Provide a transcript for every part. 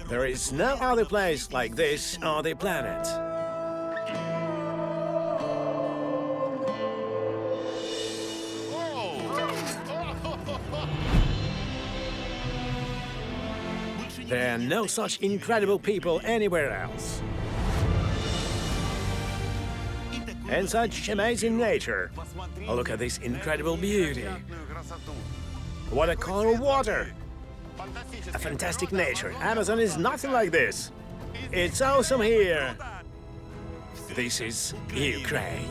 There is no other place like this on the planet. There are no such incredible people anywhere else. And such amazing nature. Look at this incredible beauty. What a color of water. A fantastic nature. Amazon is nothing like this. It's awesome here. This is Ukraine.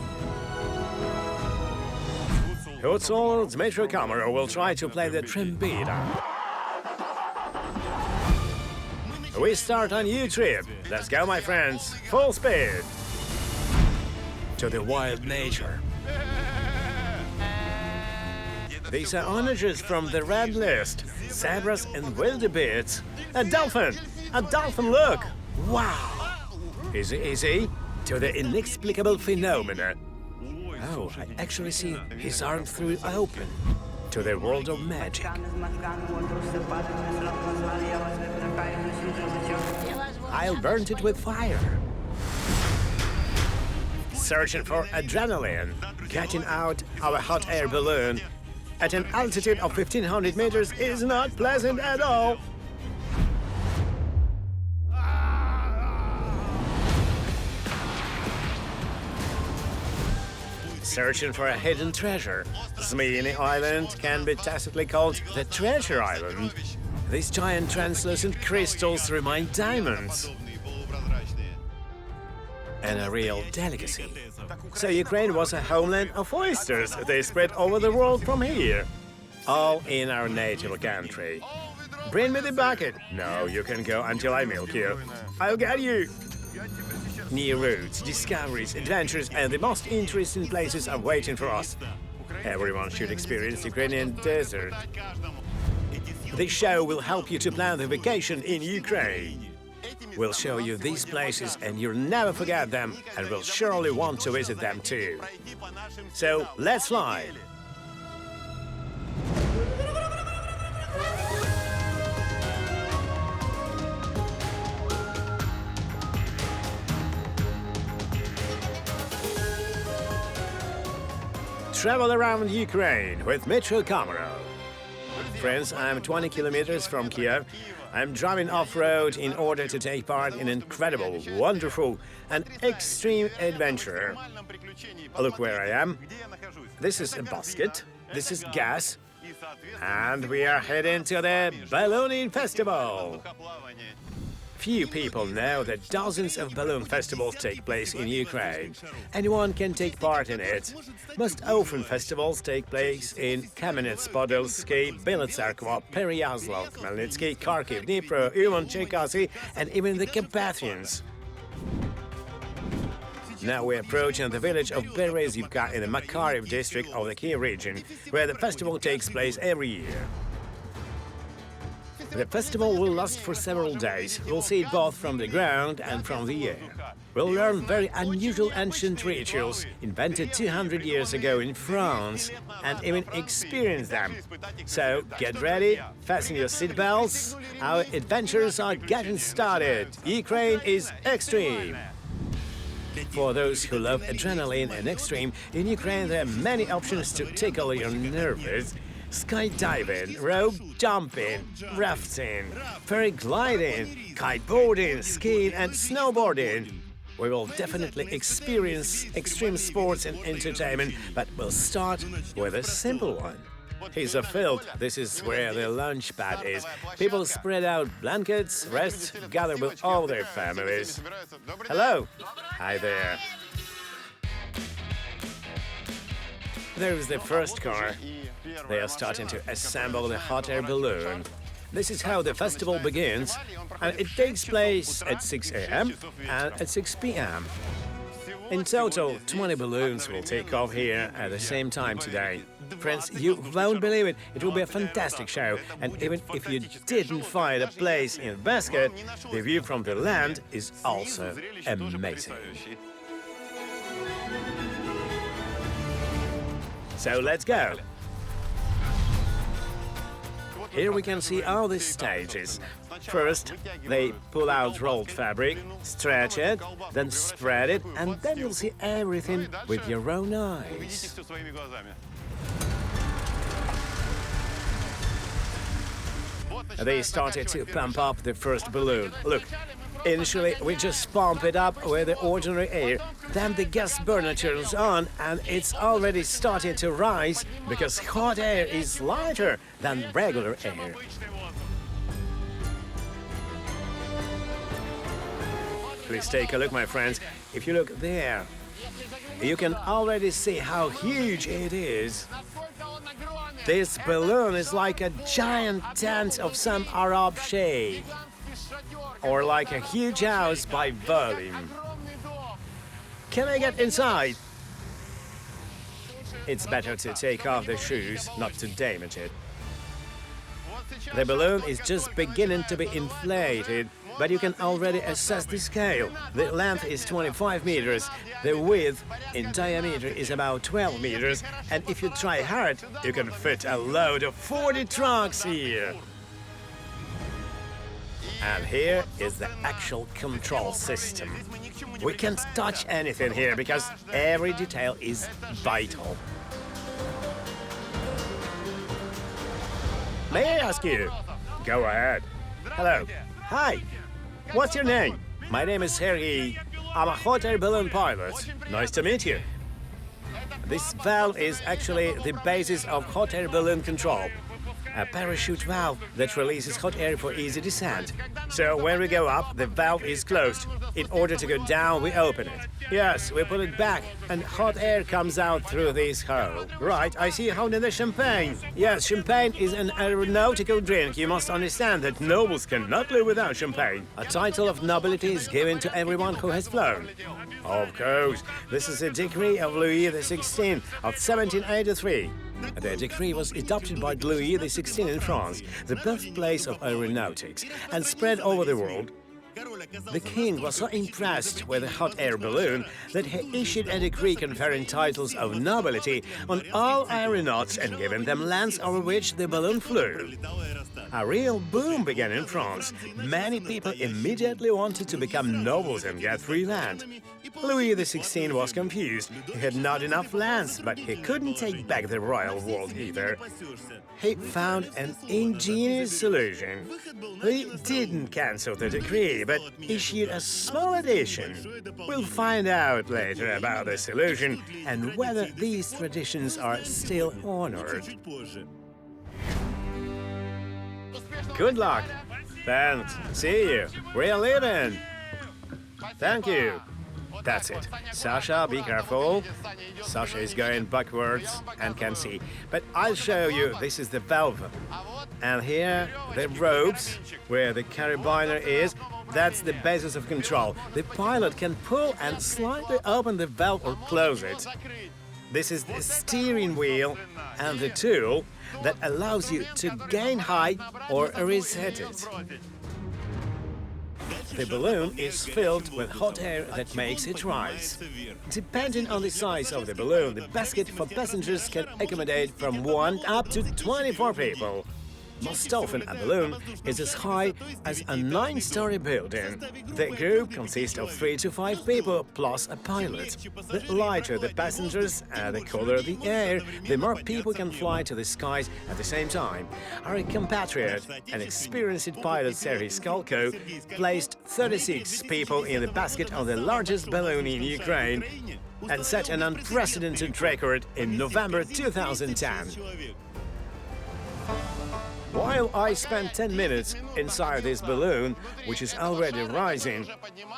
Hutsol Dmytro Komarov will try to play the trombita. We start a new trip. Let's go, my friends. Full speed. To the wild nature. These are onagers from the red list. Zebras and wildebeests. A dolphin! A dolphin, look! Wow! Easy, easy. To the inexplicable phenomena. Oh, I actually see his arm through open. To the world of magic. I'll burn it with fire. Searching for adrenaline. Getting out of a hot air balloon at an altitude of 1,500 meters is not pleasant at all. Searching for a hidden treasure. Zmyny Island can be tacitly called the Treasure Island. These giant translucent crystals remind diamonds. And a real delicacy. So Ukraine was a homeland of oysters. They spread over the world from here. All in our native country. Bring me the bucket. No, you can go until I milk you. I'll get you. New routes, discoveries, adventures, and the most interesting places are waiting for us. Everyone should experience Ukrainian desert. This show will help you to plan the vacation in Ukraine. We'll show you these places and you'll never forget them, and will surely want to visit them too. So, let's fly! Travel around Ukraine with Dmytro Komarov. Friends, I'm 20 kilometers from Kiev. I'm driving off-road in order to take part in an incredible, wonderful, and extreme adventure. Look where I am. This is a basket. This is gas. And we are heading to the Ballooning Festival. Few people know that dozens of balloon festivals take place in Ukraine. Anyone can take part in it. Most often festivals take place in Kamenets-Podilsky, Bielitsarkva, Peryazlov, Khmelnytsky, Kharkiv, Dnipro, Ivan, Cherkasy, and even the Carpathians. Now we're approaching the village of Berezivka in the Makariv district of the Kiev region, where the festival takes place every year. The festival will last for several days. We'll see it both from the ground and from the air. We'll learn very unusual ancient rituals invented 200 years ago in France and even experience them. So get ready, fasten your seatbelts. Our adventures are getting started. Ukraine is extreme. For those who love adrenaline and extreme, in Ukraine there are many options to tickle your nerves. Skydiving, rope jumping, rafting, paragliding, kiteboarding, skiing and snowboarding. We will definitely experience extreme sports and entertainment, but we'll start with a simple one. Here's a field. This is where the lunch pad is. People spread out blankets, rest, gather with all their families. Hello. Hi there. There's the first car. They are starting to assemble the hot air balloon. This is how the festival begins, and it takes place at 6 a.m. and at 6 p.m. In total, 20 balloons will take off here at the same time today. Friends, you won't believe it. It will be a fantastic show, and even if you didn't find a place in the basket, the view from the land is also amazing. So let's go. Here we can see all the stages. First, they pull out rolled fabric, stretch it, then spread it, and then you'll see everything with your own eyes. They started to pump up the first balloon. Look, initially we just pump it up with the ordinary air, then the gas burner turns on and it's already starting to rise because hot air is lighter than regular air. Please take a look, my friends. If you look there, you can already see how huge it is. This balloon is like a giant tent of some Arab sheikh, or like a huge house by volume. Can I get inside? It's better to take off the shoes, not to damage it. The balloon is just beginning to be inflated, but you can already assess the scale. The length is 25 meters, the width in diameter is about 12 meters, and if you try hard, you can fit a load of 40 trucks here. And here is the actual control system. We can't touch anything here because every detail is vital. May I ask you? Go ahead. Hello. Hi. What's your name? My name is Sergey. I'm a hot air balloon pilot. Nice to meet you. This valve is actually the basis of hot air balloon control. A parachute valve that releases hot air for easy descent. So when we go up, the valve is closed. In order to go down, we open it. Yes, we pull it back, and hot air comes out through this hole. Right, I see you holding the champagne. Yes, champagne is an aeronautical drink. You must understand that nobles cannot live without champagne. A title of nobility is given to everyone who has flown. Of course, this is a decree of Louis XVI of 1783. The decree was adopted by Louis XVI in France, the birthplace of aeronautics, and spread over the world. The king was so impressed with the hot air balloon that he issued a decree conferring titles of nobility on all aeronauts and giving them lands over which the balloon flew. A real boom began in France. Many people immediately wanted to become nobles and get free land. Louis XVI was confused. He had not enough lands, but he couldn't take back the royal world either. He found an ingenious solution. He didn't cancel the decree, but issued a small addition. We'll find out later about the solution and whether these traditions are still honored. Good luck. Thanks. See you. We're leaving. Thank you. That's it. Sasha, be careful. Sasha is going backwards and can see. But I'll show you. This is the valve. And here, the ropes, where the carabiner is, that's the basis of control. The pilot can pull and slightly open the valve or close it. This is the steering wheel and the tool that allows you to gain height or reset it. The balloon is filled with hot air that makes it rise. Depending on the size of the balloon, the basket for passengers can accommodate from 1 up to 24 people. Most often, a balloon is as high as a 9-story building. The group consists of 3 to 5 people plus a pilot. The lighter the passengers and the cooler the air, the more people can fly to the skies at the same time. Our compatriot, an experienced pilot, Serhiy Skalko, placed 36 people in the basket of the largest balloon in Ukraine and set an unprecedented record in November 2010. While I spent 10 minutes inside this balloon, which is already rising,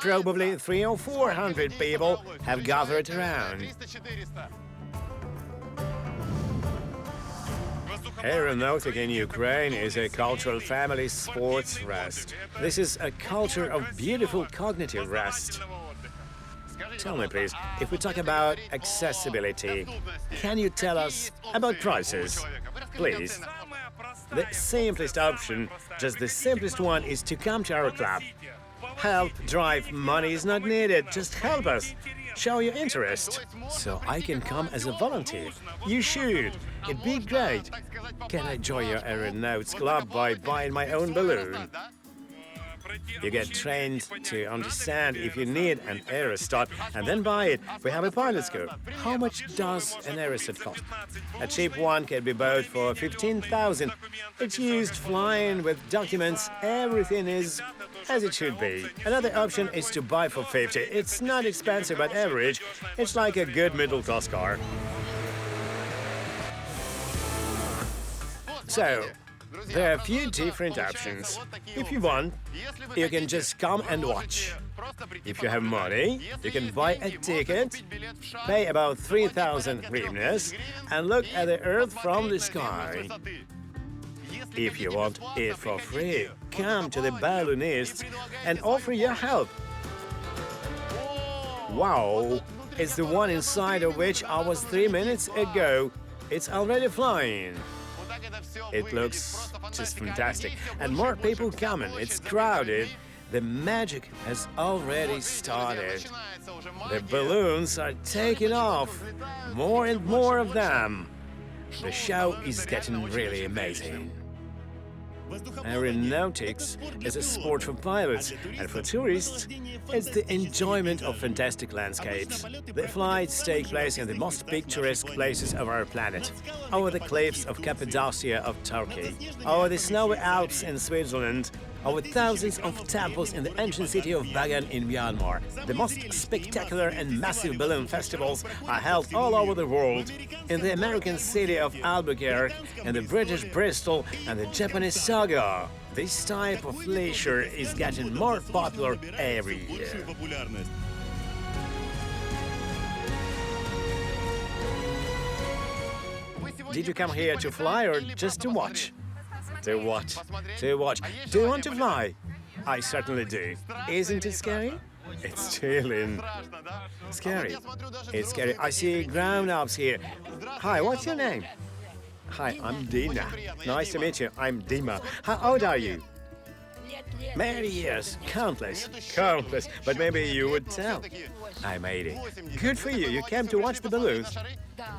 probably 300 or 400 people have gathered around. Aeronautic in Ukraine is a cultural family sports rest. This is a culture of beautiful cognitive rest. Tell me, please, if we talk about accessibility, can you tell us about prices? Please. The simplest option, just the simplest one, is to come to our club. Help, drive, money is not needed, just help us. Show your interest. So I can come as a volunteer. You should. It'd be great. Can I join your aeronauts club by buying my own balloon? You get trained to understand if you need an aerostat and then buy it. We have a pilot school. How much does an aerostat cost? A cheap one can be bought for 15,000. It's used flying with documents. Everything is as it should be. Another option is to buy for 50. It's not expensive but average. It's like a good middle-class car. So, there are a few different options. If you want, you can just come and watch. If you have money, you can buy a ticket, pay about 3,000 hryvnias, and look at the Earth from the sky. If you want it for free, come to the balloonists and offer your help. Wow! It's the one inside of which I was 3 minutes ago. It's already flying. It looks just fantastic. And more people coming. It's crowded. The magic has already started. The balloons are taking off. More and more of them. The show is getting really amazing. Aeronautics is a sport for pilots, and for tourists, it's the enjoyment of fantastic landscapes. The flights take place in the most picturesque places of our planet, over the cliffs of Cappadocia of Turkey, over the snowy Alps in Switzerland, over thousands of temples in the ancient city of Bagan in Myanmar. The most spectacular and massive balloon festivals are held all over the world, in the American city of Albuquerque, in the British Bristol, and the Japanese Saga. This type of leisure is getting more popular every year. Did you come here to fly or just to watch? To watch. To watch. Do you want to fly? I certainly do. Isn't it scary? It's chilling. Scary. It's scary. I see grown-ups here. Hi, what's your name? Hi, I'm Dina. Nice to meet you. I'm Dima. How old are you? Many years. Countless. Countless. But maybe you would tell. I'm 80. Good for you. You came to watch the balloons.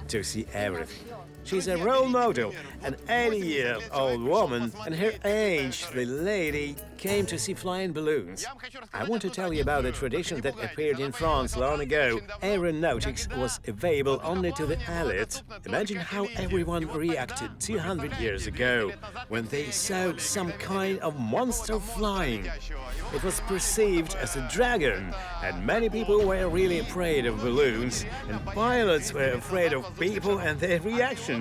To see everything. She's a role model, an 80-year-old woman, and her age, the lady, came to see flying balloons. I want to tell you about a tradition that appeared in France long ago. Aeronautics was available only to the elite. Imagine how everyone reacted 200 years ago when they saw some kind of monster flying. It was perceived as a dragon, and many people were really afraid of balloons, and pilots were afraid of people and their reactions.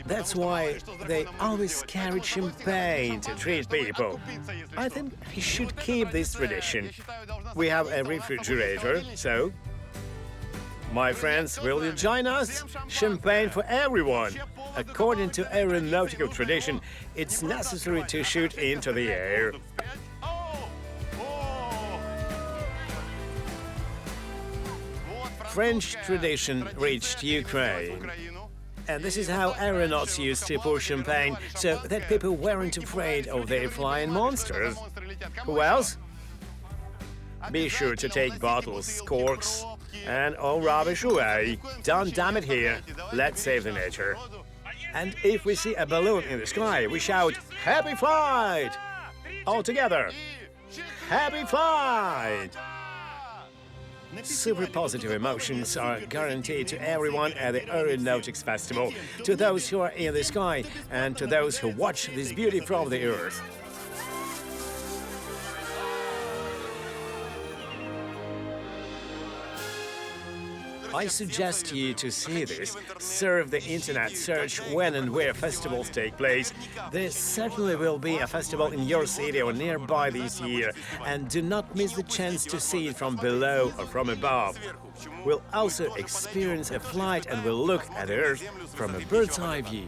That's why they always carried champagne to treat people. I think we should keep this tradition. We have a refrigerator, so... My friends, will you join us? Champagne for everyone! According to aeronautical tradition, it's necessary to shoot into the air. French tradition reached Ukraine. And this is how aeronauts used to pour champagne so that people weren't afraid of their flying monsters. Who else? Be sure to take bottles, corks, and all rubbish away. Don't dump it here. Let's save the nature. And if we see a balloon in the sky, we shout, "Happy flight!" All together. Happy flight! Super positive emotions are guaranteed to everyone at the Aeronautics Festival, to those who are in the sky and to those who watch this beauty from the earth. I suggest you to see this. Surf the internet, search when and where festivals take place. There certainly will be a festival in your city or nearby this year, and do not miss the chance to see it from below or from above. We'll also experience a flight and we'll look at the Earth from a bird's eye view.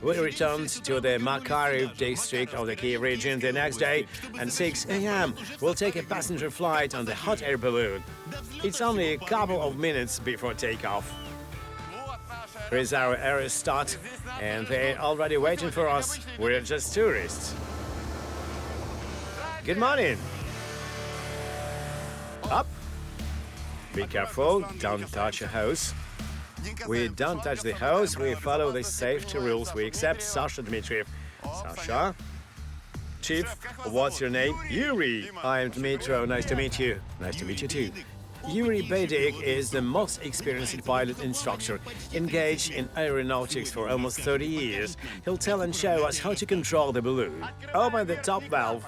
We returned to the Makariv district of the Kiev region the next day, and 6 a.m. we'll take a passenger flight on the hot air balloon. It's only a couple of minutes before takeoff. Here's our aerostat, and they're already waiting for us. We're just tourists. Good morning. Up. Be careful, don't touch a hose. We don't touch the hose, we follow the safety rules, we accept Sasha Dmitriev. Sasha? Chief, what's your name? Yuri. I'm Dmytro, nice to meet you. Nice to meet you too. Yuri Bedik is the most experienced pilot instructor, engaged in aeronautics for almost 30 years. He'll tell and show us how to control the balloon. Open the top valve.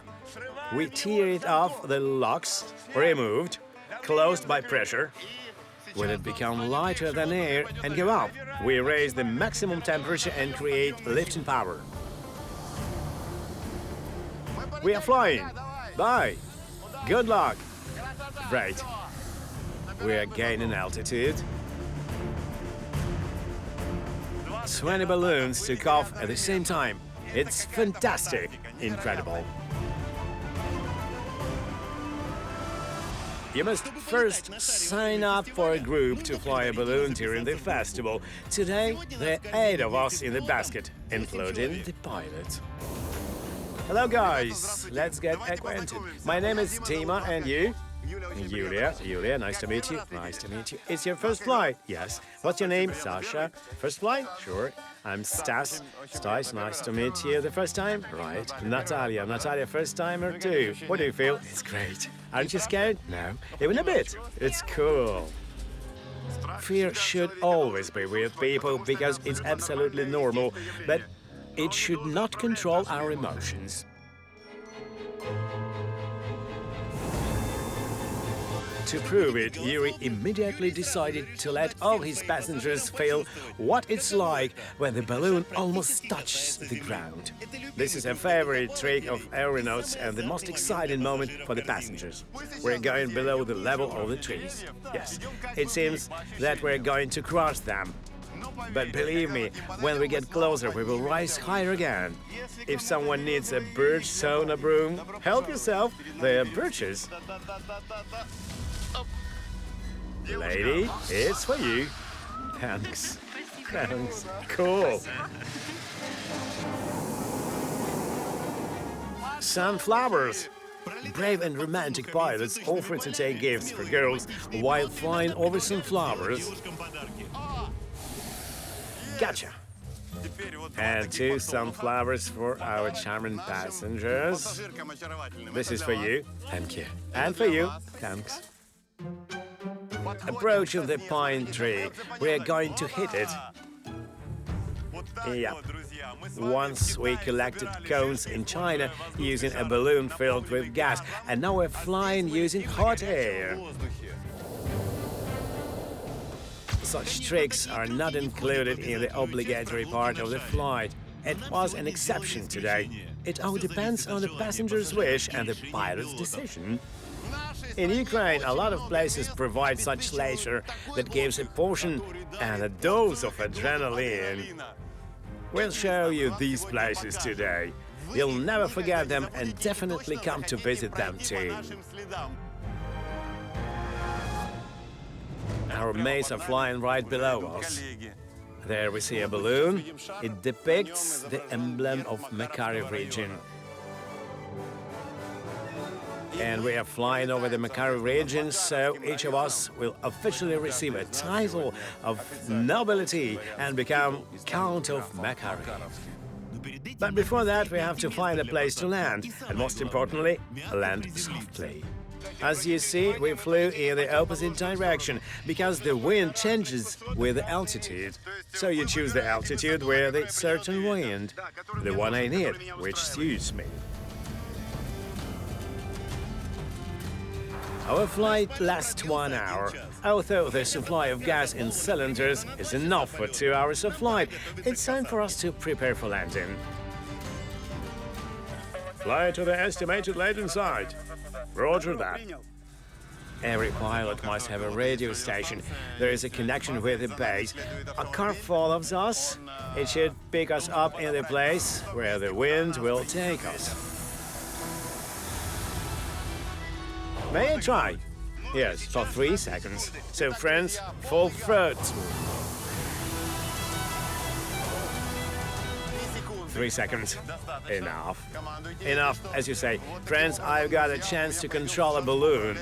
We tear it off, the locks removed, closed by pressure. Will it become lighter than air and go up? We raise the maximum temperature and create lifting power. We are flying. Bye. Good luck. Great. We are gaining altitude. 20 balloons took off at the same time. It's fantastic. Incredible. You must first sign up for a group to fly a balloon during the festival. Today, there are 8 of us in the basket, including the pilot. Hello guys, let's get acquainted. My name is Dima, and you? Yulia, nice to meet you. Nice to meet you. It's your first flight? Yes. What's your name? Sasha. First flight? Sure. I'm Stas. Stas, nice to meet you. The first time? Right. Natalia, first time or two? What do you feel? It's great. Aren't you scared? No. Even a bit. It's cool. Fear should always be with people because it's absolutely normal, but it should not control our emotions. To prove it, Yuri immediately decided to let all his passengers feel what it's like when the balloon almost touches the ground. This is a favorite trick of aeronauts and the most exciting moment for the passengers. We're going below the level of the trees. Yes, it seems that we're going to cross them. But believe me, when we get closer, we will rise higher again. If someone needs a birch sauna broom, help yourself, they are birches. Lady, it's for you. Thanks. Thanks. Cool. Sunflowers. Brave and romantic pilots offer to take gifts for girls while flying over sunflowers. Gotcha. And 2 sunflowers for our charming passengers. This is for you. Thank you. And for you. Thanks. Approaching the pine tree, we're going to hit it. Yeah. Once we collected cones in China using a balloon filled with gas, and now we're flying using hot air. Such tricks are not included in the obligatory part of the flight. It was an exception today. It all depends on the passenger's wish and the pilot's decision. In Ukraine, a lot of places provide such leisure that gives a portion and a dose of adrenaline. We'll show you these places today. You'll never forget them and definitely come to visit them too. Our mates are flying right below us. There we see a balloon. It depicts the emblem of Makariv region. And we are flying over the Makariv region, so each of us will officially receive a title of nobility and become Count of Makariv. But before that, we have to find a place to land, and most importantly, land softly. As you see, we flew in the opposite direction because the wind changes with the altitude. So you choose the altitude with a certain wind, the one I need, which suits me. Our flight lasts 1 hour. Although the supply of gas in cylinders is enough for 2 hours of flight, it's time for us to prepare for landing. Fly to the estimated landing site. Roger that. Every pilot must have a radio station. There is a connection with the base. A car follows us. It should pick us up in the place where the wind will take us. May I try? Yes, for 3 seconds. So, friends, full throat. 3 seconds. Enough. Enough, as you say. Friends, I've got a chance to control a balloon.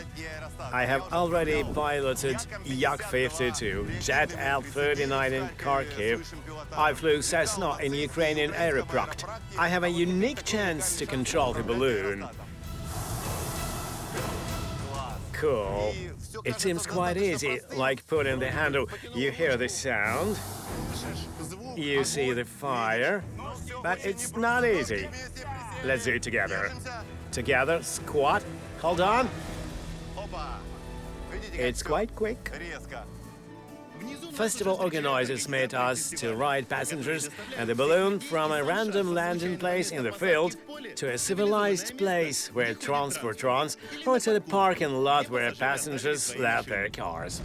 I have already piloted Yak-52, Jet L-39 in Kharkiv. I flew Cessna in Ukrainian Aeronautics. I have a unique chance to control the balloon. Cool. It seems quite easy, like putting the handle. You hear the sound, you see the fire, but it's not easy. Let's do it together. Together, squat, hold on. It's quite quick. Festival organizers made us to ride passengers and the balloon from a random landing place in the field to a civilized place where transport runs, or to the parking lot where passengers left their cars.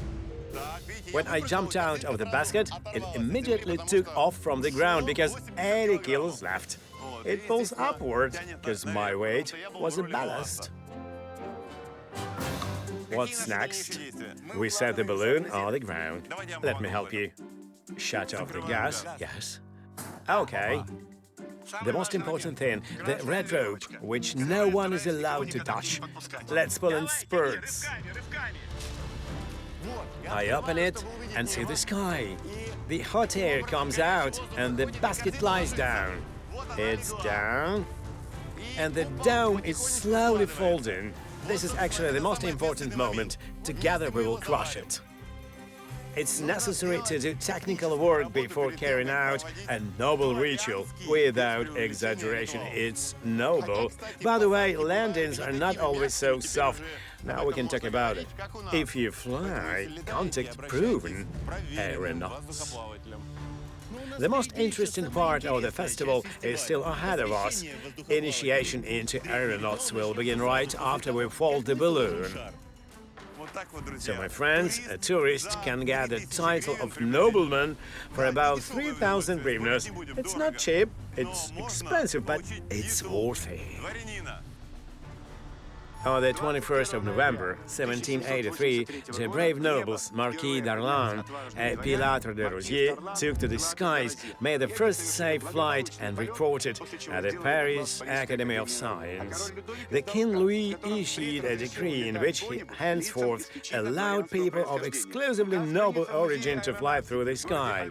When I jumped out of the basket, it immediately took off from the ground because 80 kilos left. It pulls upward because my weight was a ballast. What's next? We set the balloon on the ground. Let me help you. Shut off the gas. Yes. Okay. The most important thing, the red rope, which no one is allowed to touch. Let's pull in spurts. I open it and see the sky. The hot air comes out and the basket lies down. It's down, and the dome is slowly folding. This is actually the most important moment. Together we will crush it. It's necessary to do technical work before carrying out a noble ritual. Without exaggeration, it's noble. By the way, landings are not always so soft. Now we can talk about it. If you fly, contact proven aeronauts. The most interesting part of the festival is still ahead of us. Initiation into aeronauts will begin right after we fold the balloon. So, my friends, a tourist can get the title of nobleman for about 3,000 hryvnias. It's not cheap, it's expensive, but it's worth it. On the 21st of November, 1783, the brave nobles Marquis d'Arlan and Pilatre de Rosier took to the skies, made the first safe flight and reported at the Paris Academy of Science. The King Louis issued a decree in which he henceforth allowed people of exclusively noble origin to fly through the sky.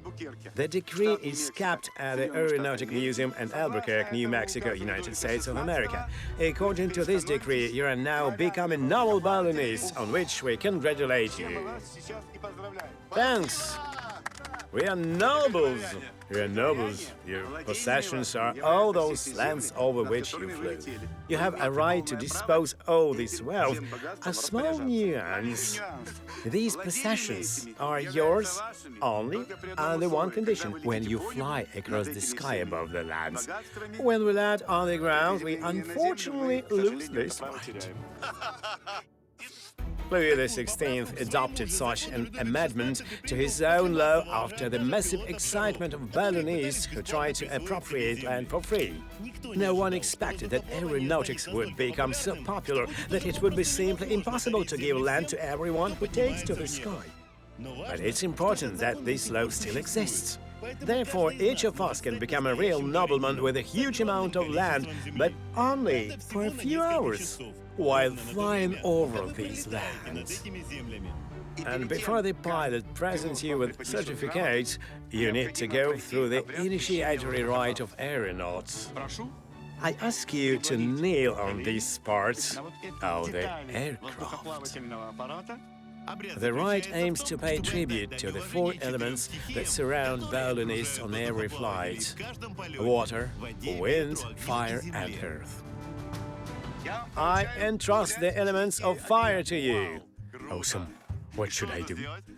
The decree is kept at the Aeronautic Museum in Albuquerque, New Mexico, United States of America. According to this decree, you are now becoming noble balloonists, on which we congratulate you. Thanks! We are nobles! You are nobles. Your possessions are all those lands over which you flew. You have a right to dispose all this wealth. A small nuance. These possessions are yours only under one condition: when you fly across the sky above the lands. When we land on the ground, we unfortunately lose this right. Louis XVI adopted such an amendment to his own law after the massive excitement of balloonists who tried to appropriate land for free. No one expected that aeronautics would become so popular that it would be simply impossible to give land to everyone who takes to the sky. But it's important that this law still exists. Therefore, each of us can become a real nobleman with a huge amount of land, but only for a few hours, while flying over these lands. And before the pilot presents you with certificates, you need to go through the initiatory rite of aeronauts. I ask you to kneel on these parts of the aircraft. The rite aims to pay tribute to the four elements that surround balloonists on every flight: water, wind, fire, and earth. I entrust the elements of fire to you. Awesome. What should I do?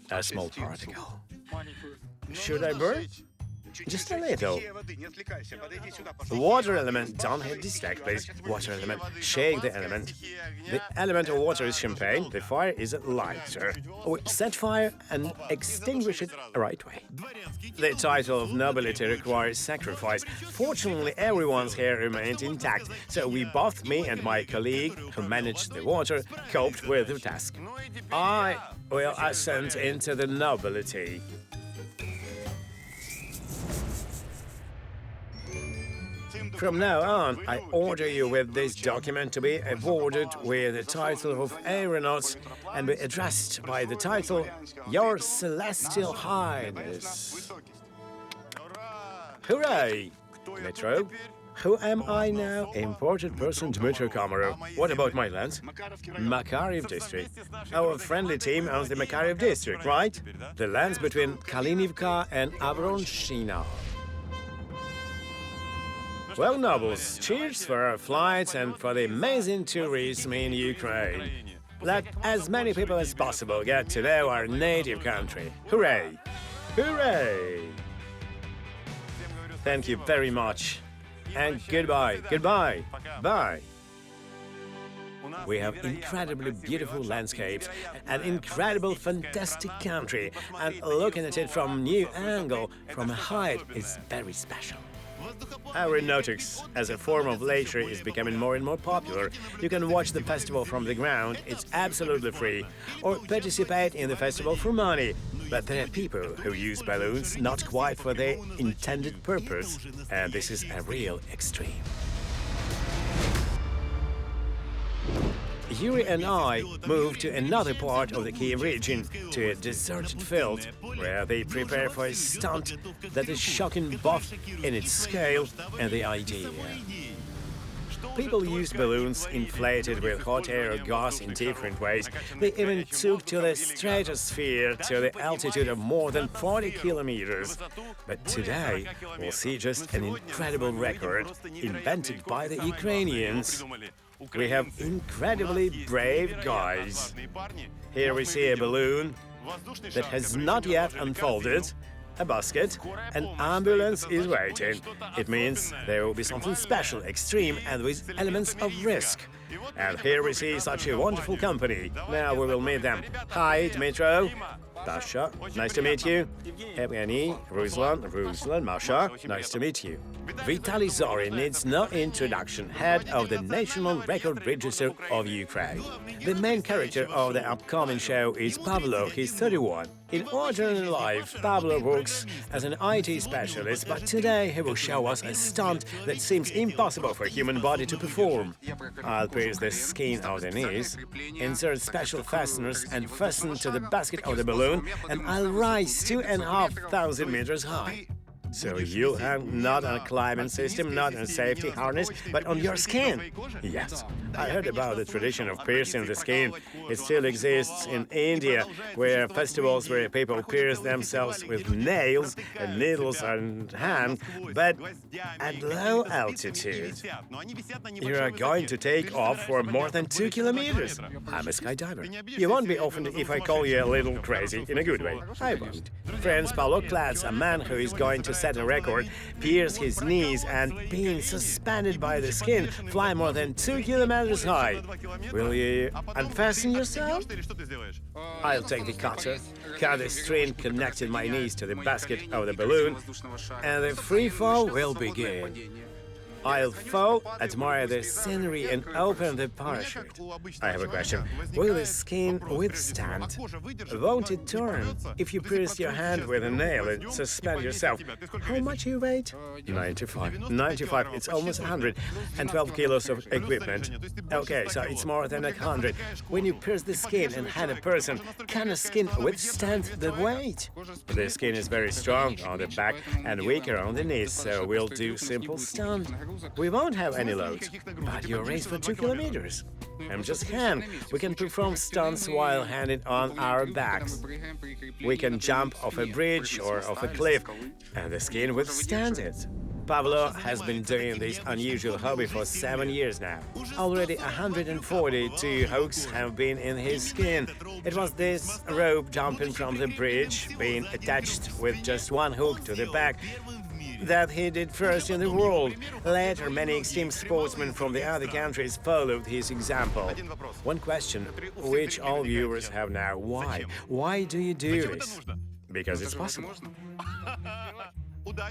A small particle. Should I burn? Just a little. Water element, don't hit this stack, please. Water element, shake the element. The element of water is champagne, the fire is a lighter. We set fire and extinguish it the right way. The title of nobility requires sacrifice. Fortunately, everyone's hair remained intact, so we both, me and my colleague, who managed the water, coped with the task. I will ascend into the nobility. From now on, I order you with this document to be awarded with the title of aeronauts and be addressed by the title Your Celestial Highness. Hooray! Dmytro, who am I now? Imported person Dmytro Komarov. What about my lands? Makarev district. Our friendly team owns the Makarev district, right? The lands between Kalinivka and Avronshina. Well, nobles, cheers for our flights and for the amazing tourism in Ukraine. Let as many people as possible get to know our native country. Hooray! Hooray! Thank you very much. And goodbye, goodbye, bye. We have incredibly beautiful landscapes, an incredible, fantastic country, and looking at it from a new angle, from a height, is very special. Aeronautics, as a form of leisure, is becoming more and more popular. You can watch the festival from the ground, it's absolutely free, or participate in the festival for money. But there are people who use balloons not quite for their intended purpose, and this is a real extreme. Yuri and I moved to another part of the Kiev region, to a deserted field, where they prepare for a stunt that is shocking both in its scale and the idea. People used balloons inflated with hot air or gas in different ways. They even took to the stratosphere to the altitude of more than 40 kilometers. But today, we'll see just an incredible record invented by the Ukrainians. We have incredibly brave guys. Here we see a balloon that has not yet unfolded, a basket, an ambulance is waiting. It means there will be something special, extreme, and with elements of risk. And here we see such a wonderful company. Now we will meet them. Hi, Dmytro. Pasha, nice to meet you. Evgeny, Ruslan, Masha, nice to meet you. Vitaly Zorin needs no introduction, head of the National Record Register of Ukraine. The main character of the upcoming show is Pavlo, he's 31. In ordinary life, Pavlo works as an IT specialist, but today he will show us a stunt that seems impossible for a human body to perform. I'll pierce the skin of the knees, insert special fasteners and fasten to the basket of the balloon, and I'll rise 2,500 meters high. So you'll hang not on a climbing system, not on a safety harness, but on your skin. Yes, I heard about the tradition of piercing the skin. It still exists in India, where festivals where people pierce themselves with nails and needles on hand, but at low altitude. You are going to take off for more than 2 kilometers. I'm a skydiver. You won't be offended if I call you a little crazy, in a good way. I won't. Friends, Pavlo Klats, a man who is going to set a record, pierce his knees and, being suspended by the skin, fly more than 2 kilometers high. Will you unfasten yourself? I'll take the cutter, cut the string connecting my knees to the basket of the balloon, and the free fall will begin. I'll fall, admire the scenery, and open the parachute. I have a question. Will the skin withstand? Won't it turn? If you pierce your hand with a nail and suspend yourself, how much you weigh? 95. 95, it's almost 100. And 12 kilos of equipment. Okay, so it's more than 100. When you pierce the skin and hand a person, can a skin withstand the weight? The skin is very strong on the back and weaker on the knees, so we'll do simple stunt. We won't have any load, but you race for 2 kilometers. I'm just hand. We can perform stunts while handing on our backs. We can jump off a bridge or off a cliff, and the skin withstands it. Pavlo has been doing this unusual hobby for 7 years now. Already 142 hooks have been in his skin. It was this rope jumping from the bridge, being attached with just one hook to the back, that he did first in the world. Later, many extreme sportsmen from the other countries followed his example. One question, which all viewers have now: why? Why do you do this? Because it's possible.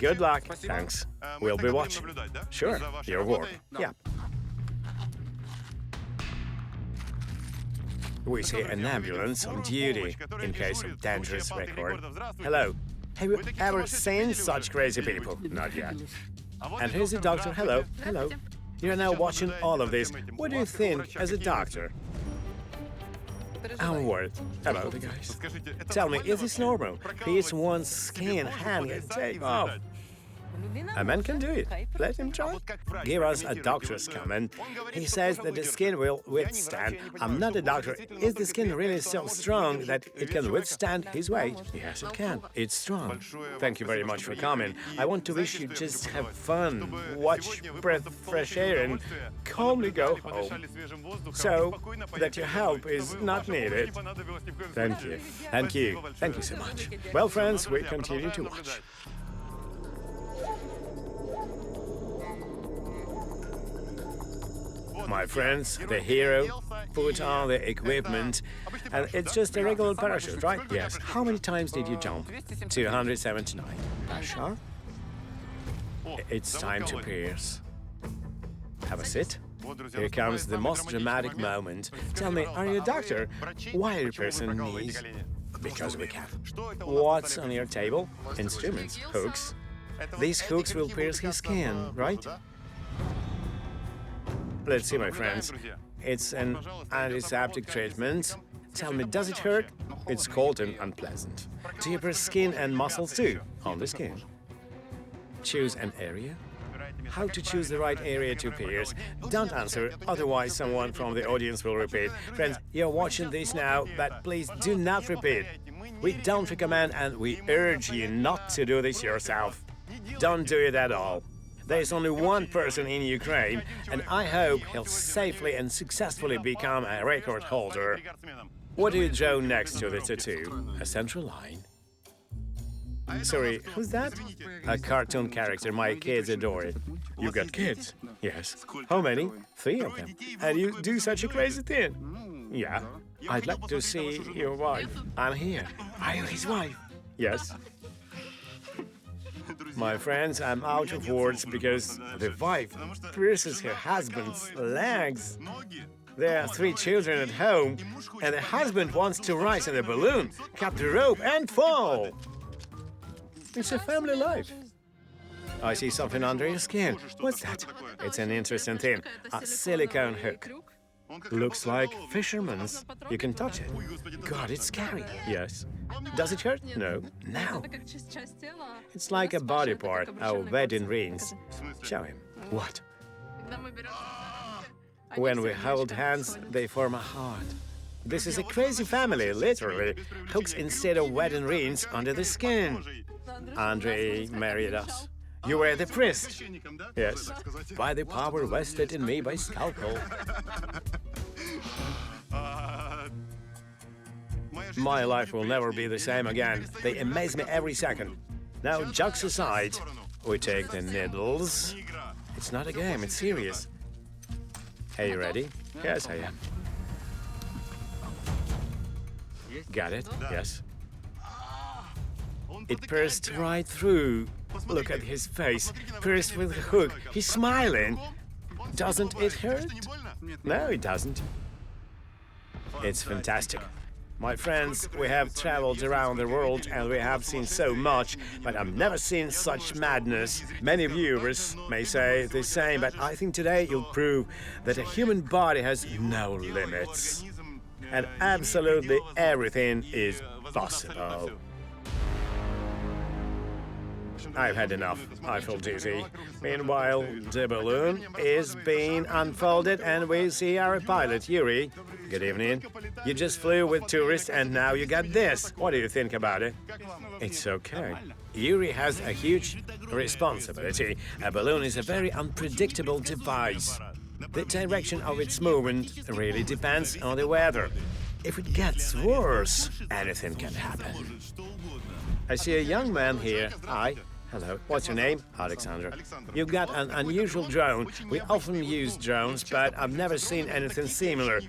Good luck. Thanks. We'll be watching. Sure, your work. Yeah. We see an ambulance on duty in case of dangerous record. Hello. Have you ever seen such crazy people? Not yet. And here's the doctor. Hello, hello. You're now watching all of this. What do you think as a doctor? I'm worried about the guys. Tell me, is this normal? Piece one's skin, hand, and take off. A man can do it. Let him try. Give us a doctor's comment. He says that the skin will withstand. I'm not a doctor. Is the skin really so strong that it can withstand his weight? Yes, it can. It's strong. Thank you very much for coming. I want to wish you just have fun, watch, breathe fresh air, and calmly go home. So that your help is not needed. Thank you. Thank you. Thank you so much. Well, friends, we continue to watch. My friends, the hero put on the equipment, and it's just a regular parachute, right? Yes. How many times did you jump? 279. Pasha? It's time to pierce. Have a sit. Here comes the most dramatic moment. Tell me, are you a doctor? Why are you piercing knees? Because we can. What's on your table? Instruments, hooks. These hooks will pierce his skin, right? Let's see, my friends. It's an antiseptic treatment. Tell me, does it hurt? It's cold and unpleasant. Do you pierce skin and muscles too? On the skin. Choose an area. How to choose the right area to pierce? Don't answer, otherwise someone from the audience will repeat. Friends, you're watching this now, but please do not repeat. We don't recommend and we urge you not to do this yourself. Don't do it at all. There's only one person in Ukraine, and I hope he'll safely and successfully become a record holder. What do you draw next to the tattoo? A central line. Sorry, who's that? A cartoon character. My kids adore it. You got kids? Yes. How many? 3 of them. And you do such a crazy thing? Yeah. I'd like to see your wife. I'm here. Are you his wife? Yes. My friends, I'm out of words because the wife pierces her husband's legs. There are 3 children at home, and the husband wants to rise in a balloon, cut the rope, and fall. It's a family life. I see something under your skin. What's that? It's an interesting thing. A silicone hook. Looks like fisherman's. You can touch it. God, it's scary. Yes. Does it hurt? No. No. It's like a body part, our wedding rings. Show him. What? When we hold hands, they form a heart. This is a crazy family, literally. Hooks instead of wedding rings under the skin. Andrei married us. You were the priest. Yes. By the power vested in me by Scalpel. My life will never be the same again. They amaze me every second. Now, jokes aside, we take the needles. It's not a game, it's serious. Are you ready? Yes, I am. Got it? Yes. It pierced right through. Look at his face, pierced with a hook. He's smiling. Doesn't it hurt? No, it doesn't. It's fantastic. My friends, we have traveled around the world and we have seen so much, but I've never seen such madness. Many viewers may say the same, but I think today you'll prove that a human body has no limits. And absolutely everything is possible. I've had enough. I feel dizzy. Meanwhile, the balloon is being unfolded and we see our pilot, Yuri. Good evening. You just flew with tourists and now you got this. What do you think about it? It's okay. Yuri has a huge responsibility. A balloon is a very unpredictable device. The direction of its movement really depends on the weather. If it gets worse, anything can happen. I see a young man here. Hi. Hello. What's your name? Alexander. You've got an unusual drone. We often use drones, but I've never seen anything similar.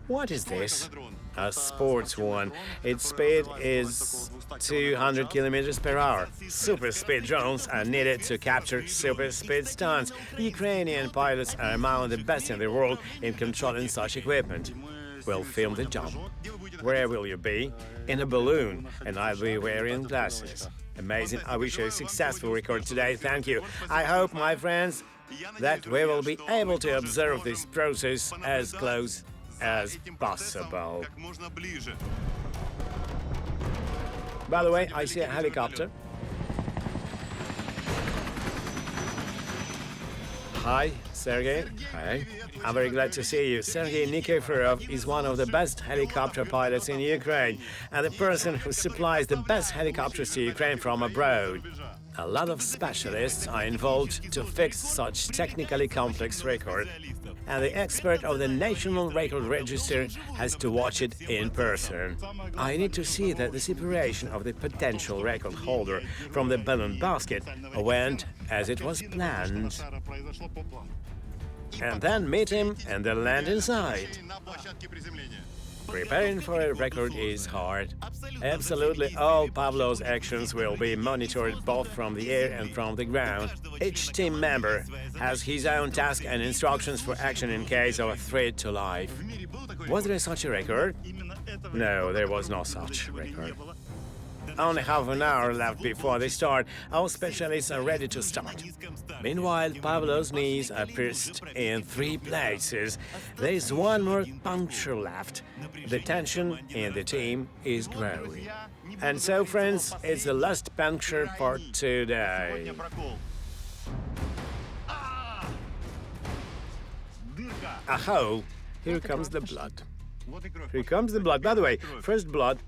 What is this? A sports one. Its speed is 200 kilometers per hour. Super speed drones are needed to capture super speed stunts. Ukrainian pilots are among the best in the world in controlling such equipment. We'll film the jump. Where will you be? In a balloon, and I'll be wearing glasses. Amazing. I wish you a successful record today. Thank you. I hope, my friends, that we will be able to observe this process as close as possible. By the way, I see a helicopter. Hi, Sergey. Hi. I'm very glad to see you. Sergey Nikiforov is one of the best helicopter pilots in Ukraine and the person who supplies the best helicopters to Ukraine from abroad. A lot of specialists are involved to fix such technically complex record, and the expert of the National Record Register has to watch it in person. I need to see that the separation of the potential record holder from the balloon basket went as it was planned, and then meet him and then land inside. Preparing for a record is hard. Absolutely all Pavlov's actions will be monitored both from the air and from the ground. Each team member has his own task and instructions for action in case of a threat to life. Was there such a record? No, there was no such record. Only half an hour left before they start. All specialists are ready to start. Meanwhile, Pavlov's knees are pierced in 3 places. There is one more puncture left. The tension in the team is growing. And so, friends, it's the last puncture for today. A hole. Here comes the blood. Here comes the blood. By the way, first blood.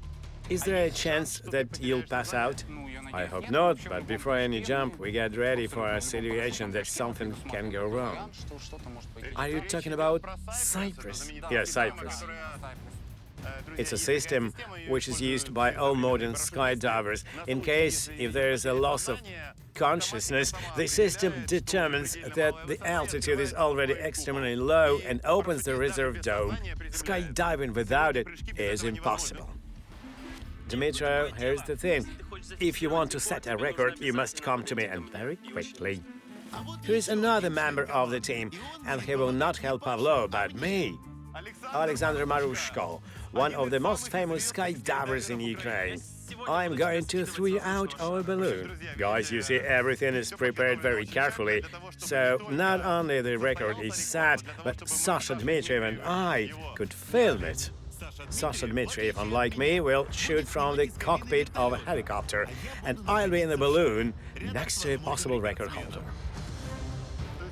Is there a chance that you'll pass out? I hope not, but before any jump, we get ready for a situation that something can go wrong. Are you talking about Cypress? Yes, Cypress. It's a system which is used by all modern skydivers. In case if there is a loss of consciousness, the system determines that the altitude is already extremely low and opens the reserve dome. Skydiving without it is impossible. Dmytro, here's the thing. If you want to set a record, you must come to me, and very quickly. Here is another member of the team, and he will not help Pavlo, but me. Alexander Marushko, one of the most famous skydivers in Ukraine. I'm going to throw you out our balloon. Guys, you see, everything is prepared very carefully, so not only the record is set, but Sasha Dmitriev and I could film it. Sasha Dmitriev, unlike me, will shoot from the cockpit of a helicopter, and I'll be in the balloon next to a possible record holder.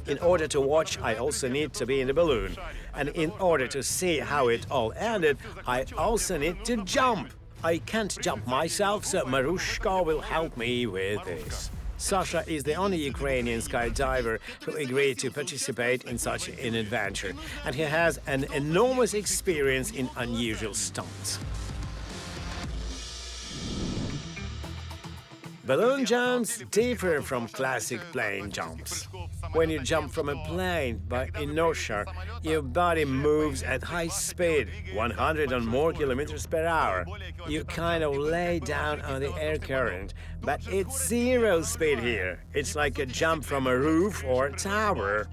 In order to watch, I also need to be in the balloon, and in order to see how it all ended, I also need to jump. I can't jump myself, so Marushko will help me with this. Sasha is the only Ukrainian skydiver who agreed to participate in such an adventure, and he has an enormous experience in unusual stunts. Balloon jumps differ from classic plane jumps. When you jump from a plane by inertia, your body moves at high speed, 100 or more kilometers per hour. You kind of lay down on the air current, but it's zero speed here. It's like a jump from a roof or a tower.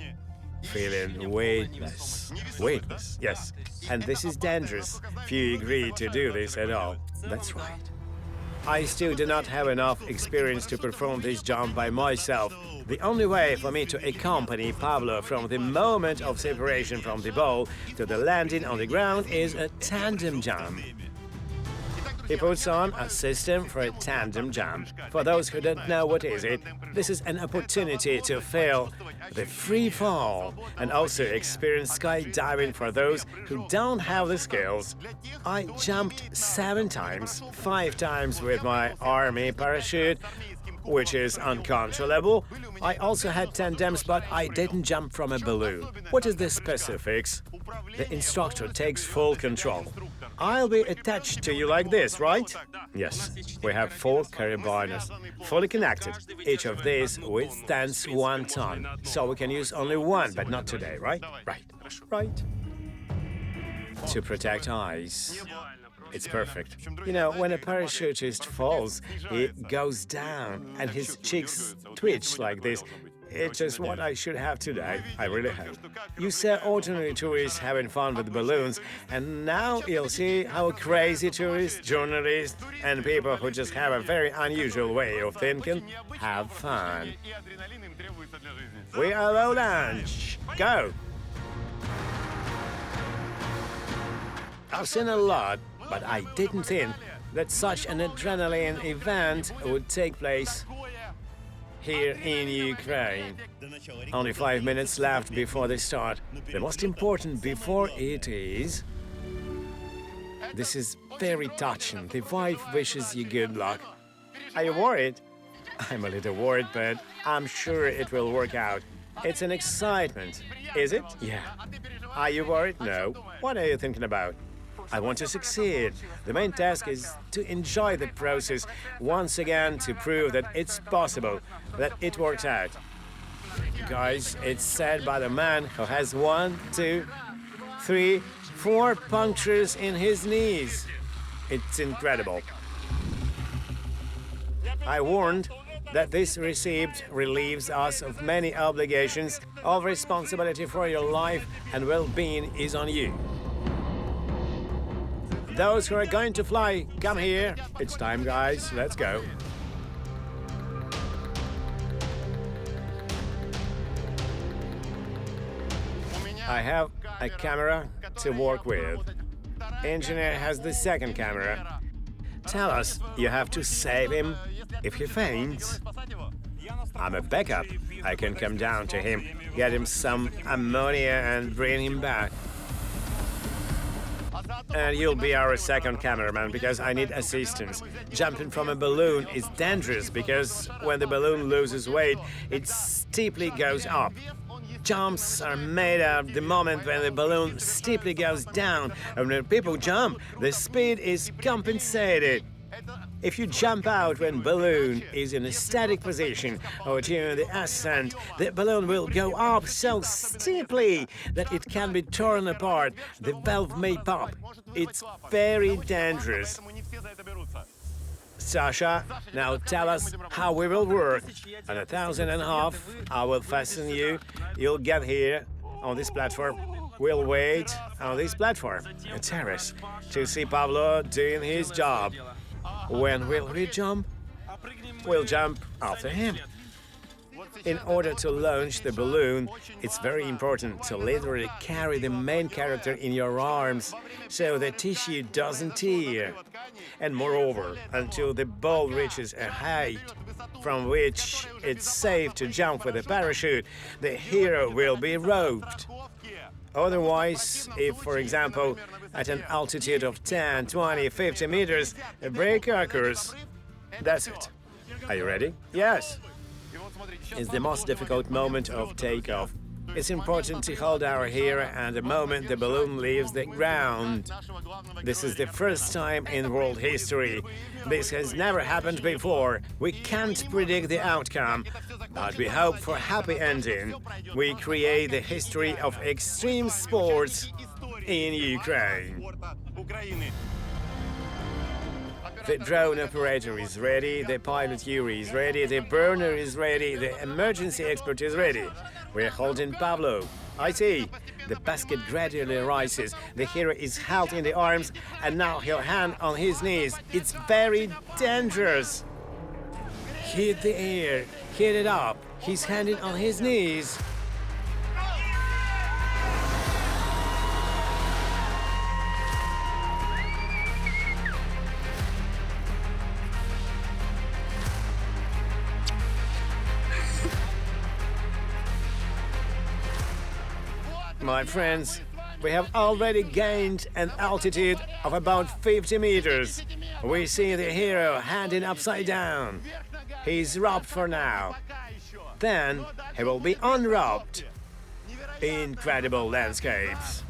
Feeling weightless. Weightless, yes. And this is dangerous. Few agree to do this at all. That's right. I still do not have enough experience to perform this jump by myself. The only way for me to accompany Pavlo from the moment of separation from the ball to the landing on the ground is a tandem jump. He puts on a system for a tandem jump. For those who don't know what is it, this is an opportunity to feel the free fall and also experience skydiving for those who don't have the skills. I jumped 7 times, 5 times with my army parachute, which is uncontrollable. I also had tandems, but I didn't jump from a balloon. What is the specifics? The instructor takes full control. I'll be attached to you like this, right? Yes. We have 4 carabiners, fully connected. Each of these withstands 1 ton, so we can use only one, but not today, right? Right. Right. To protect eyes. It's perfect. You know, when a parachutist falls, he goes down and his cheeks twitch like this. It's just what I should have today, I really hope. You saw ordinary tourists having fun with balloons, and now you'll see how crazy tourists, journalists, and people who just have a very unusual way of thinking have fun. We are low lunch. Go! I've seen a lot, but I didn't think that such an adrenaline event would take place here in Ukraine. Only 5 minutes left before they start. The most important before it is... This is very touching. The wife wishes you good luck. Are you worried? I'm a little worried, but I'm sure it will work out. It's an excitement. Is it? Yeah. Are you worried? No. What are you thinking about? I want to succeed. The main task is to enjoy the process, once again to prove that it's possible, that it works out. Guys, it's said by the man who has 1, 2, 3, 4 punctures in his knees. It's incredible. I warned that this receipt relieves us of many obligations. All responsibility for your life and well-being is on you. Those who are going to fly, come here. It's time, guys. Let's go. I have a camera to work with. Engineer has the second camera. Tell us, you have to save him if he faints. I'm a backup. I can come down to him, get him some ammonia and bring him back. And you'll be our second cameraman because I need assistance. Jumping from a balloon is dangerous because when the balloon loses weight, it steeply goes up. Jumps are made up the moment when the balloon steeply goes down, and when people jump, the speed is compensated. If you jump out when balloon is in a static position or during the ascent, the balloon will go up so steeply that it can be torn apart. The valve may pop. It's very dangerous. Sasha, now tell us how we will work. On 1,500, I will fasten you. You'll get here on this platform. We'll wait on this platform, a terrace, to see Pablo doing his job. When will we jump? We'll jump after him. In order to launch the balloon, it's very important to literally carry the main character in your arms so the tissue doesn't tear. And moreover, until the ball reaches a height from which it's safe to jump with a parachute, the hero will be roped. Otherwise, if, for example, at an altitude of 10, 20, 50 meters, a break occurs, that's it. Are you ready? Yes. It's the most difficult moment of takeoff. It's important to hold our hero and the moment the balloon leaves the ground. This is the first time in world history. This has never happened before. We can't predict the outcome, but we hope for a happy ending. We create the history of extreme sports in Ukraine. The drone operator is ready, the pilot Yuri is ready, the burner is ready, the emergency expert is ready. We're holding Pablo. I see. The basket gradually rises. The hero is held in the arms, and now he'll hand on his knees. It's very dangerous. Hit the air. Hit it up. He's handing on his knees. My friends, we have already gained an altitude of about 50 meters. We see the hero handing upside down. He's roped for now. Then he will be unroped. Incredible landscapes.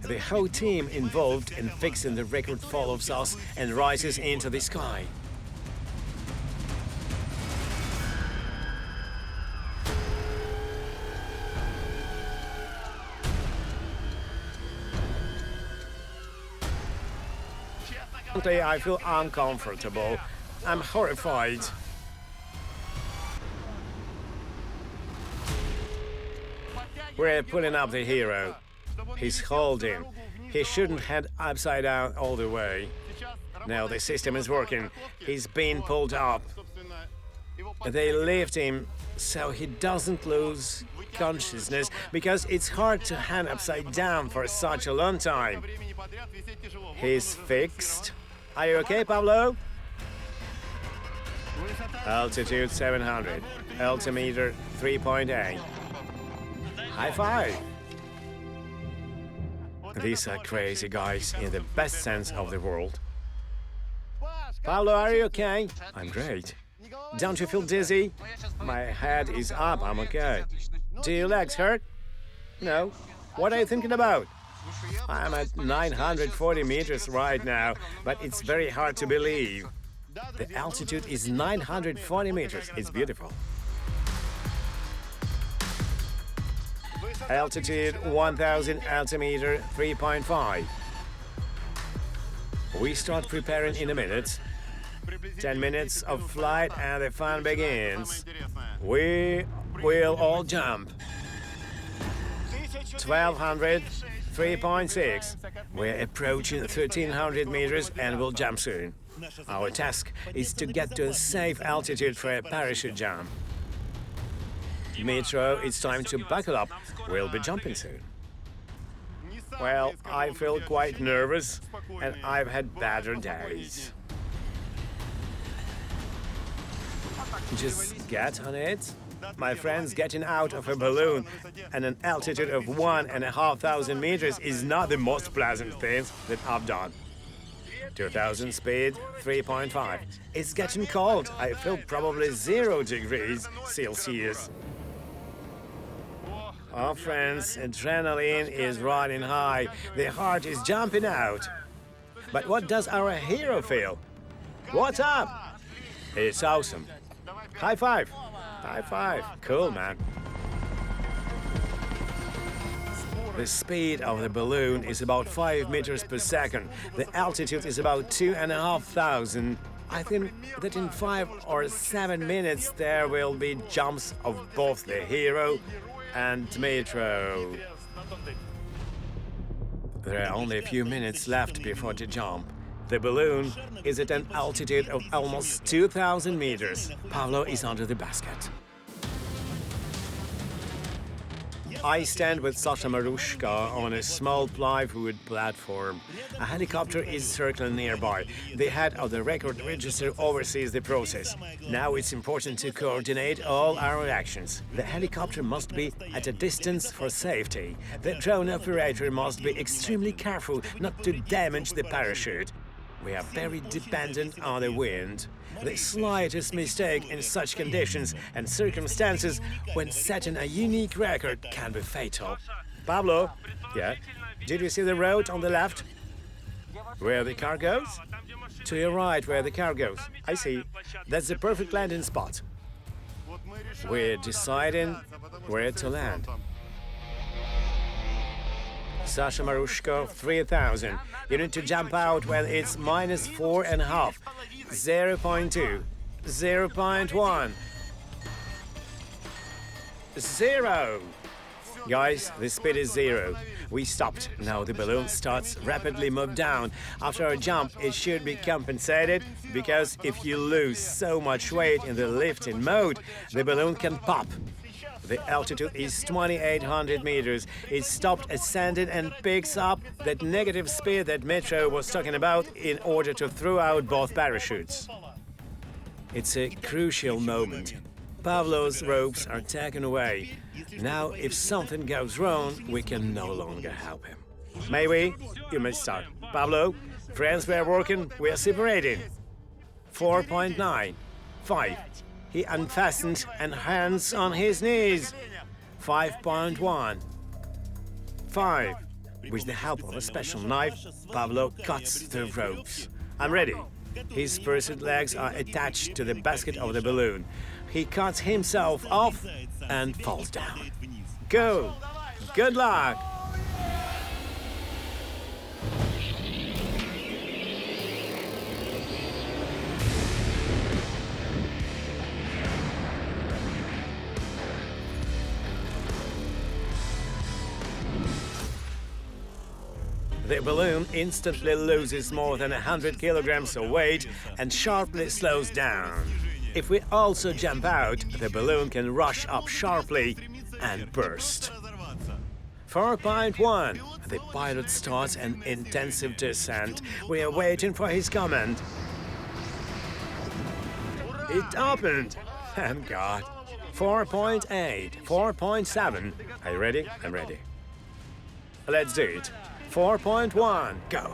The whole team involved in fixing the record follows us and rises into the sky. I feel uncomfortable. I'm horrified. We're pulling up the hero. He's holding. He shouldn't head upside down all the way. Now the system is working. He's being pulled up. They lift him so he doesn't lose consciousness, because it's hard to hang upside down for such a long time. He's fixed. Are you okay, Pablo? Altitude 700. Altimeter 3.8. High five. These are crazy guys in the best sense of the world. Pablo, are you okay? I'm great. Don't you feel dizzy? My head is up, I'm okay. Do your legs hurt? No. What are you thinking about? I'm at 940 meters right now, but it's very hard to believe. The altitude is 940 meters. It's beautiful. Altitude 1000, altimeter 3.5. We start preparing in a minute. 10 minutes of flight and the fun begins. We will all jump. 1200, 3.6. We're approaching 1300 meters and we'll jump soon. Our task is to get to a safe altitude for a parachute jump. Dmytro, it's time to buckle up. We'll be jumping soon. Well, I feel quite nervous, and I've had better days. Just get on it. My friend's getting out of a balloon, and an altitude of 1,500 meters is not the most pleasant thing that I've done. 2000 speed, 3.5. It's getting cold. I feel probably 0 degrees Celsius. Oh, friends, adrenaline is running high. The heart is jumping out. But what does our hero feel? What's up? It's awesome. High five. High five. Cool, man. The speed of the balloon is about 5 meters per second. The altitude is about 2,500. I think that in 5 or 7 minutes there will be jumps of both the hero and Dmytro. There are only a few minutes left before the jump. The balloon is at an altitude of almost 2,000 meters. Pablo is under the basket. I stand with Sasha Marushka on a small plywood platform. A helicopter is circling nearby. The head of the record register oversees the process. Now it's important to coordinate all our actions. The helicopter must be at a distance for safety. The drone operator must be extremely careful not to damage the parachute. We are very dependent on the wind. The slightest mistake in such conditions and circumstances when setting a unique record can be fatal. Pablo? Yeah? Did you see the road on the left? Where the car goes? To your right, where the car goes. I see. That's the perfect landing spot. We're deciding where to land. Sasha Marushko, 3000. You need to jump out when it's -4.5. 0.2. 0.1. 0. Guys, the speed is 0. We stopped. Now the balloon starts rapidly move down. After a jump, it should be compensated, because if you lose so much weight in the lifting mode, the balloon can pop. The altitude is 2,800 meters. It stopped ascending and picks up that negative speed that Dmytro was talking about in order to throw out both parachutes. It's a crucial moment. Pablo's ropes are taken away. Now, if something goes wrong, we can no longer help him. May we? You may start. Pablo, friends, we are working, we are separating. 4.9. 5. He unfastened and hands on his knees. 5.1. 5. With the help of a special knife, Pablo cuts the ropes. I'm ready. His pursuit legs are attached to the basket of the balloon. He cuts himself off and falls down. Go! Good luck! The balloon instantly loses more than 100 kilograms of weight and sharply slows down. If we also jump out, the balloon can rush up sharply and burst. 4.1. The pilot starts an intensive descent. We are waiting for his command. It opened! Thank God. 4.8, 4.7. Are you ready? I'm ready. Let's do it. 4.1, go.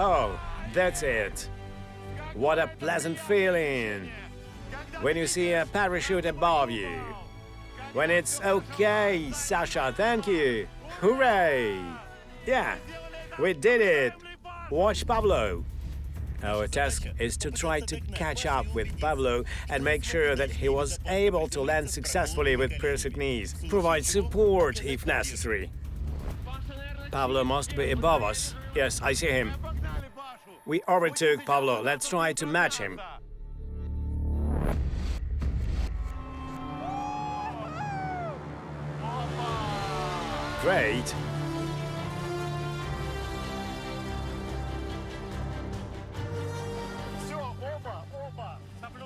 Oh, that's it. What a pleasant feeling when you see a parachute above you. When it's okay, Sasha, thank you. Hooray! Yeah, we did it. Watch Pavlo. Our task is to try to catch up with Pavlo and make sure that he was able to land successfully with pierced knees. Provide support if necessary. Pavlo must be above us. Yes, I see him. We overtook Pavlo. Let's try to match him. Great.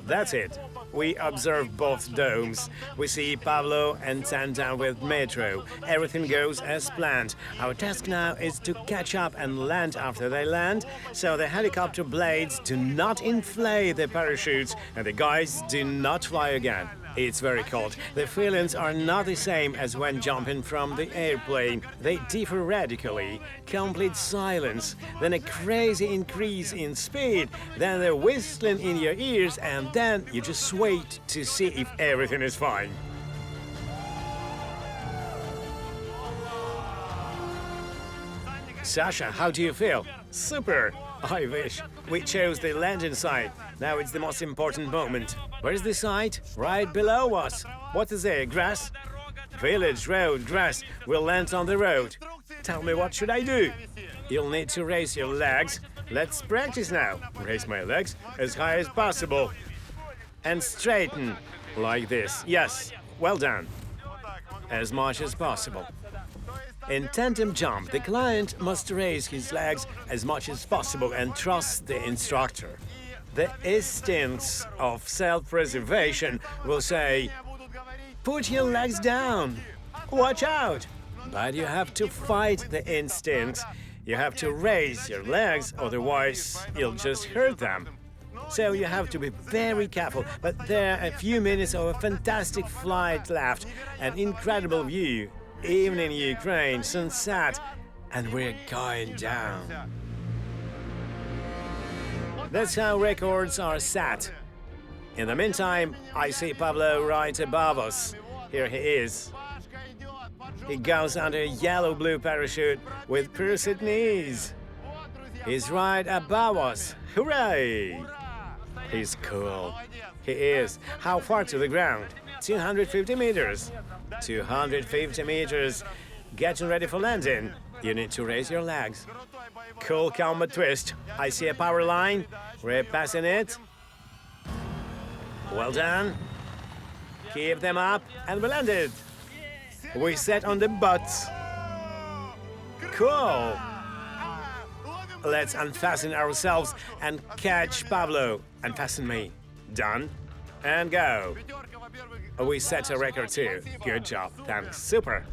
That's it. We observe both domes. We see Pavlo and Santa with Dmytro. Everything goes as planned. Our task now is to catch up and land after they land, so the helicopter blades do not inflate the parachutes and the guys do not fly again. It's very cold. The feelings are not the same as when jumping from the airplane. They differ radically. Complete silence, then a crazy increase in speed, then the whistling in your ears, and then you just wait to see if everything is fine. Sasha, how do you feel? Super! I wish. We chose the landing site. Now it's the most important moment. Where's the site? Right below us. What is there, grass? Village, road, grass. We'll land on the road. Tell me, what should I do? You'll need to raise your legs. Let's practice now. Raise my legs as high as possible. And straighten, like this. Yes, well done. As much as possible. In tandem jump, the client must raise his legs as much as possible and trust the instructor. The instincts of self-preservation will say, put your legs down, watch out. But you have to fight the instincts. You have to raise your legs, otherwise you'll just hurt them. So you have to be very careful, but there are a few minutes of a fantastic flight left, an incredible view. Even in Ukraine, sunset, and we're going down. That's how records are set. In the meantime, I see Pavlo right above us. Here he is. He goes under a yellow-blue parachute with pierced knees. He's right above us. Hooray! He's cool. He is. How far to the ground? 250 meters. 250 meters. Getting ready for landing. You need to raise your legs. Cool combat twist. I see a power line. We're passing it. Well done. Keep them up and we landed. We sat on the butts. Cool. Let's unfasten ourselves and catch Pavlo. Unfasten me. Done. And go. We set a record too. Good job. Thanks. Super.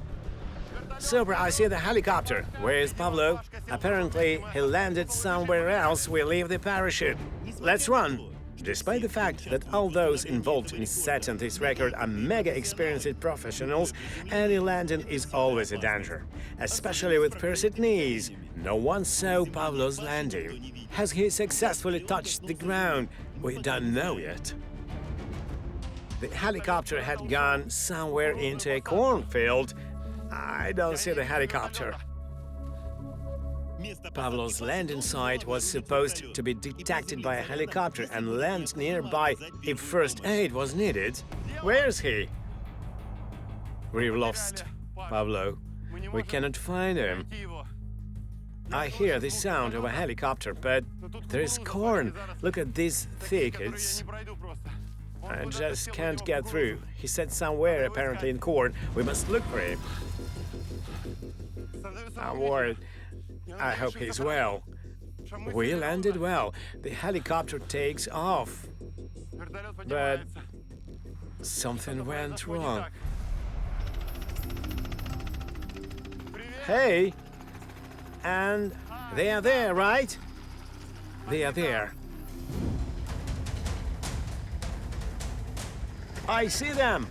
Super, I see the helicopter. Where is Pavlo? Apparently, he landed somewhere else. We leave the parachute. Let's run. Despite the fact that all those involved in setting this record are mega experienced professionals, any landing is always a danger, especially with pierced knees. No one saw Pavlo's landing. Has he successfully touched the ground? We don't know yet. The helicopter had gone somewhere into a cornfield. I don't see the helicopter. Pavlov's landing site was supposed to be detected by a helicopter and land nearby if first aid was needed. Where's he? We've lost Pavlo. We cannot find him. I hear the sound of a helicopter, but there is corn. Look at these thickets. I just can't get through. He said somewhere, apparently in corn. We must look for him. I'm worried. I hope he's well. We landed well. The helicopter takes off. But something went wrong. Hey! And they are there, right? They are there. I see them!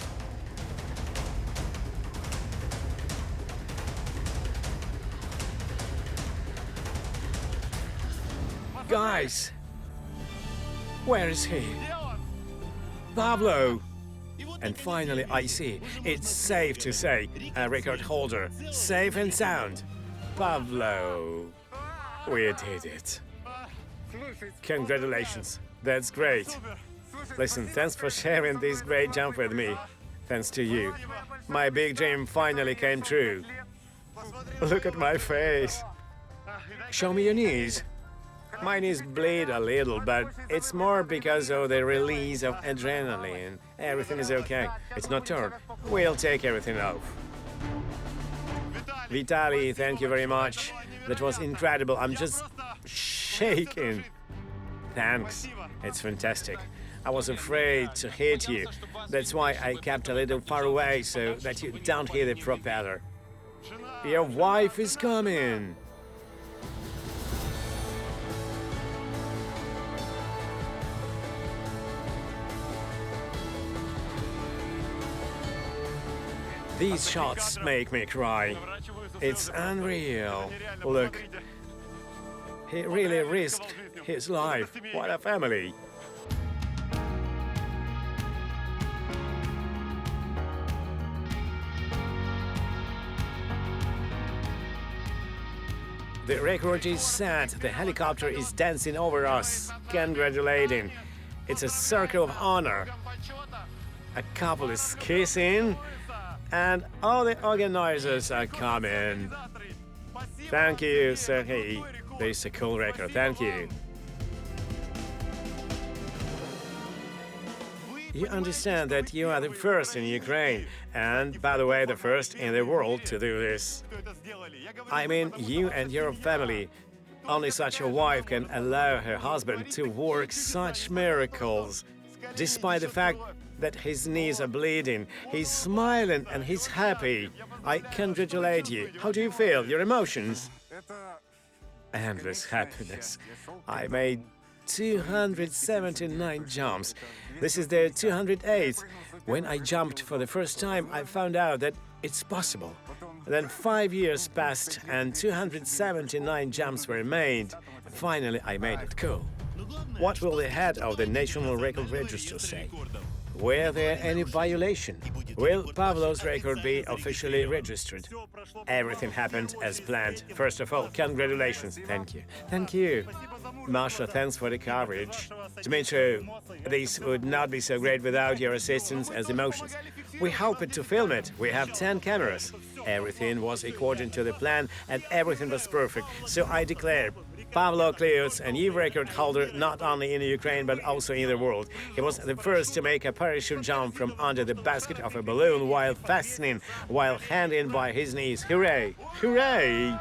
Guys! Where is he? Pavlo! And finally I see, it's safe to say, a record holder, safe and sound. Pavlo, we did it. Congratulations, that's great. Listen, thanks for sharing this great jump with me. Thanks to you. My big dream finally came true. Look at my face. Show me your knees. My knees bleed a little, but it's more because of the release of adrenaline. Everything is okay. It's not torn. We'll take everything off. Vitaly, thank you very much. That was incredible. I'm just shaking. Thanks. It's fantastic. I was afraid to hit you. That's why I kept a little far away so that you don't hear the propeller. Your wife is coming. These shots make me cry. It's unreal. Look, he really risked his life. What a family. The record is set. The helicopter is dancing over us, congratulating. It's a circle of honor. A couple is kissing. And all the organizers are coming. Thank you, Sergei. This is a cool record. Thank you. You understand that you are the first in Ukraine, and, by the way, the first in the world to do this. I mean, you and your family. Only such a wife can allow her husband to work such miracles. Despite the fact that his knees are bleeding, he's smiling and he's happy. I congratulate you. How do you feel? Your emotions? Endless happiness. I made 279 jumps. This is the 208th. When I jumped for the first time, I found out that it's possible. Then 5 years passed and 279 jumps were made. Finally, I made it. Cool. What will the head of the National Record Register say? Were there any violation? Will Pavlo's record be officially registered? Everything happened as planned. First of all, congratulations. Thank you. Thank you. Masha, thanks for the coverage. Dmytro, this would not be so great without your assistance as emotions. We hoped to film it. We have 10 cameras. Everything was according to the plan and everything was perfect. So I declare Pavlo Kleots a new record holder not only in Ukraine but also in the world. He was the first to make a parachute jump from under the basket of a balloon while fastening, while hanging by his knees. Hooray! Hooray!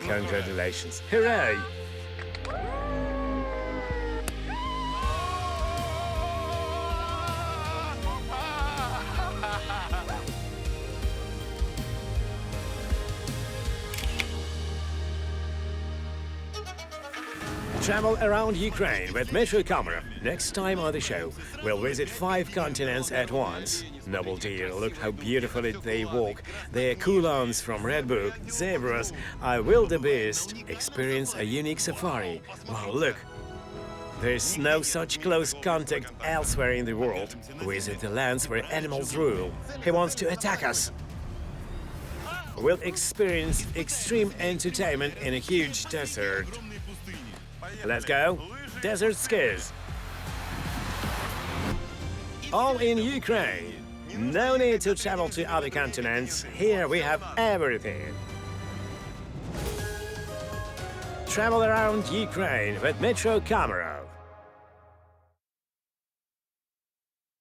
Congratulations. Hooray! Travel around Ukraine with Dmytro Komarov. Next time on the show, we'll visit 5 continents at once. Noble deer, look how beautifully they walk. They're Kulons from Red Book, zebras, are wildebeest, experience a unique safari. Wow, look! There's no such close contact elsewhere in the world. Visit the lands where animals rule. He wants to attack us. We'll experience extreme entertainment in a huge desert. Let's go. Desert skis. All in Ukraine. No need to travel to other continents. Here we have everything. Travel around Ukraine with Dmytro Komarov.